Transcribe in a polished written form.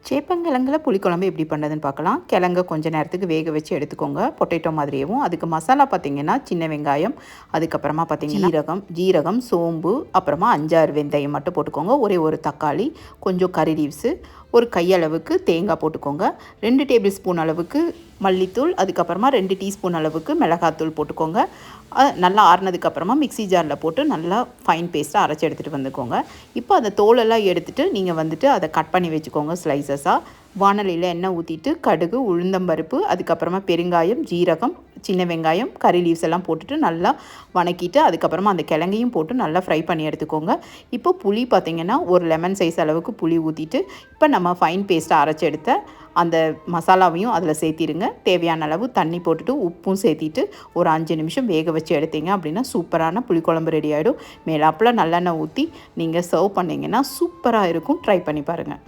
சேப்பங்கிழங்குல புளிக்குழம்பு எப்படி பண்ணுறதுன்னு பார்க்கலாம். கிழங்க கொஞ்சம் நேரத்துக்கு வேக வச்சு எடுத்துக்கோங்க, பொட்டேட்டோ மாதிரியேவும். அதுக்கு மசாலா பார்த்தீங்கன்னா சின்ன வெங்காயம், அதுக்கப்புறமா பார்த்தீங்கன்னா ஜீரகம், சோம்பு, அப்புறமா 5-6 வெந்தயம் மட்டும் போட்டுக்கோங்க. ஒரே ஒரு தக்காளி, கொஞ்சம் கறி லீவ்ஸு, ஒரு கையளவுக்கு தேங்காய் போட்டுக்கோங்க. 2 டேபிள் ஸ்பூன் அளவுக்கு மல்லித்தூள், அதுக்கப்புறமா 2 டீஸ்பூன் அளவுக்கு மிளகாத்தூள் போட்டுக்கோங்க. நல்லா ஆறுனதுக்கப்புறமா மிக்ஸி ஜாரில் போட்டு நல்லா ஃபைன் பேஸ்ட்டாக அரைச்சி எடுத்துகிட்டு வந்துக்கோங்க. இப்போ அந்த தோலெல்லாம் எடுத்துகிட்டு நீங்கள் வந்துட்டு அதை கட் பண்ணி வச்சுக்கோங்க ஸ்லைசஸாக. வாணலியில் எண்ணெய் ஊற்றிட்டு கடுகு, உளுந்தம்பருப்பு, அதுக்கப்புறமா பெருங்காயம், ஜீரகம், சின்ன வெங்காயம், கறி லீவ்ஸ் எல்லாம் போட்டுட்டு நல்லா வணக்கிட்டு அதுக்கப்புறமா அந்த கிழங்கையும் போட்டு நல்லா ஃப்ரை பண்ணி எடுத்துக்கோங்க. இப்போ புளி பார்த்திங்கன்னா ஒரு லெமன் சைஸ் அளவுக்கு புளி ஊற்றிட்டு இப்போ நம்ம ஃபைன் பேஸ்ட்டாக அரைச்சி எடுத்த அந்த மசாலாவையும் அதில் சேர்த்திடுங்க. தேவையான அளவு தண்ணி போட்டுட்டு உப்பும் சேர்த்திட்டு ஒரு 5 நிமிஷம் வேக வச்சு எடுத்தீங்க அப்படின்னா சூப்பரான புளிக்குழம்பு ரெடி ஆகிடும். மேலாப்பில் நல்லெண்ணெய் ஊற்றி நீங்கள் சர்வ் பண்ணிங்கன்னா சூப்பராக இருக்கும். ட்ரை பண்ணி பாருங்கள்.